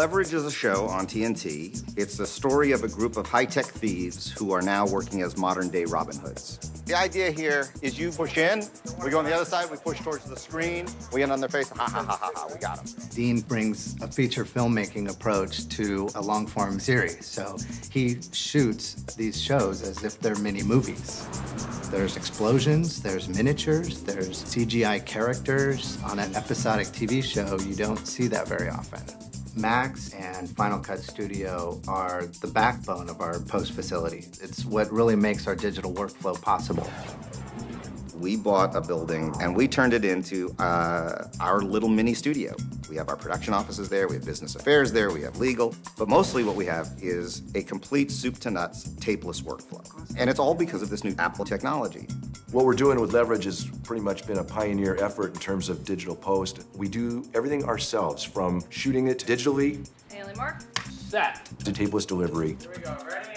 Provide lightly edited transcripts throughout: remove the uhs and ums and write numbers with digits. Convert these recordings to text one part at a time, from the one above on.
Leverage is a show on TNT. It's the story of a group of high-tech thieves who are now working as modern-day Robin Hoods. The idea here is you push in, we go on the other side, we push towards the screen, we end on their face, ha, ha, ha, ha, ha, we got them. Dean brings a feature filmmaking approach to a long-form series. So he shoots these shows as if they're mini movies. There's explosions, there's miniatures, there's CGI characters. On an episodic TV show, you don't see that very often. Max and Final Cut Studio are the backbone of our post facility. It's what really makes our digital workflow possible. We bought a building and we turned it into our little mini studio. We have our production offices there, we have business affairs there, we have legal, but mostly what we have is a complete soup to nuts, tapeless workflow. And it's all because of this new Apple technology. What we're doing with Leverage has pretty much been a pioneer effort in terms of digital post. We do everything ourselves, from shooting it digitally, Haley Mark, set, to tapeless delivery. Here we go, ready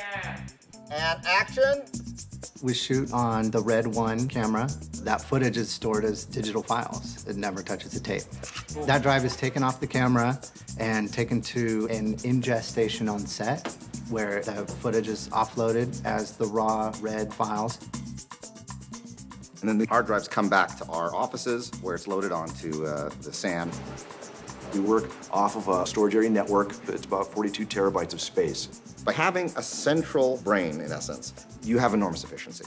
And action. We shoot on the Red 1 camera. That footage is stored as digital files. It never touches the tape. That drive is taken off the camera and taken to an ingest station on set, where the footage is offloaded as the raw red files. And then the hard drives come back to our offices where it's loaded onto the SAN. We work off of a storage area network. It's about 42 terabytes of space. By having a central brain, in essence, you have enormous efficiency.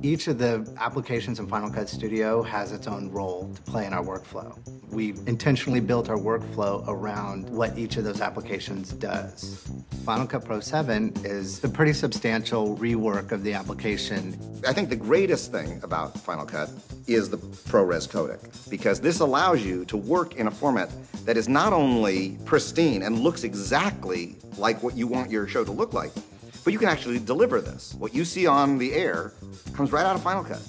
Each of the applications in Final Cut Studio has its own role to play in our workflow. We intentionally built our workflow around what each of those applications does. Final Cut Pro 7 is a pretty substantial rework of the application. I think the greatest thing about Final Cut is the ProRes codec, because this allows you to work in a format that is not only pristine and looks exactly like what you want your show to look like, but you can actually deliver this. What you see on the air comes right out of Final Cut.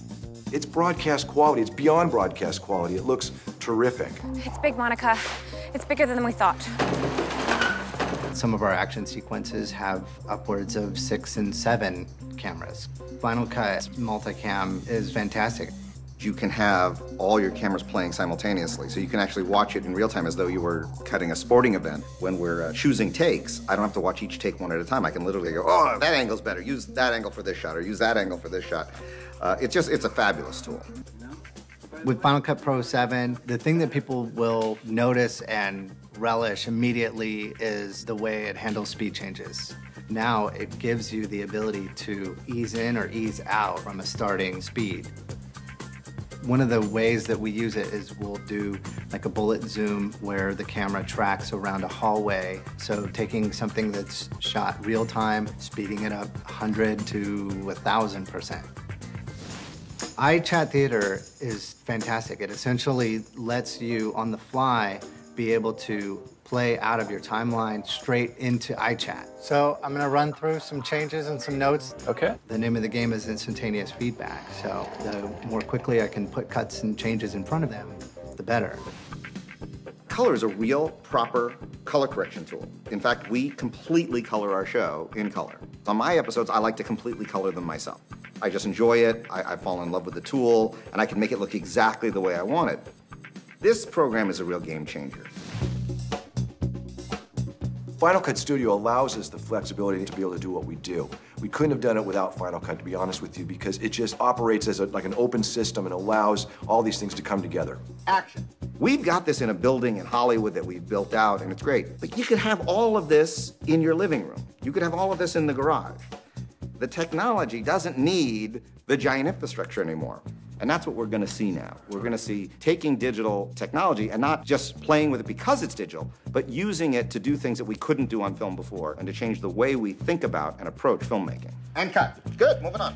It's broadcast quality. It's beyond broadcast quality. It looks terrific. It's big, Monica. It's bigger than we thought. Some of our action sequences have upwards of 6 and 7 cameras. Final Cut multicam is fantastic. You can have all your cameras playing simultaneously, so you can actually watch it in real time as though you were cutting a sporting event. When we're choosing takes, I don't have to watch each take one at a time. I can literally go, oh, that angle's better. Use that angle for this shot, or use that angle for this shot. It's a fabulous tool. With Final Cut Pro 7, the thing that people will notice and relish immediately is the way it handles speed changes. Now it gives you the ability to ease in or ease out from a starting speed. One of the ways that we use it is we'll do like a bullet zoom where the camera tracks around a hallway. So taking something that's shot real time, speeding it up 100 to 1,000%. iChat Theater is fantastic. It essentially lets you on the fly be able to play out of your timeline straight into iChat. So I'm gonna run through some changes and some notes. Okay. The name of the game is instantaneous feedback. So the more quickly I can put cuts and changes in front of them, the better. Color is a real, proper color correction tool. In fact, we completely color our show in color. On my episodes, I like to completely color them myself. I just enjoy it, I fall in love with the tool, and I can make it look exactly the way I want it. This program is a real game changer. Final Cut Studio allows us the flexibility to be able to do what we do. We couldn't have done it without Final Cut, to be honest with you, because it just operates as like an open system and allows all these things to come together. Action. We've got this in a building in Hollywood that we've built out, and it's great. But you could have all of this in your living room. You could have all of this in the garage. The technology doesn't need the giant infrastructure anymore. And that's what we're gonna see now. We're gonna see taking digital technology and not just playing with it because it's digital, but using it to do things that we couldn't do on film before and to change the way we think about and approach filmmaking. And cut. Good, moving on.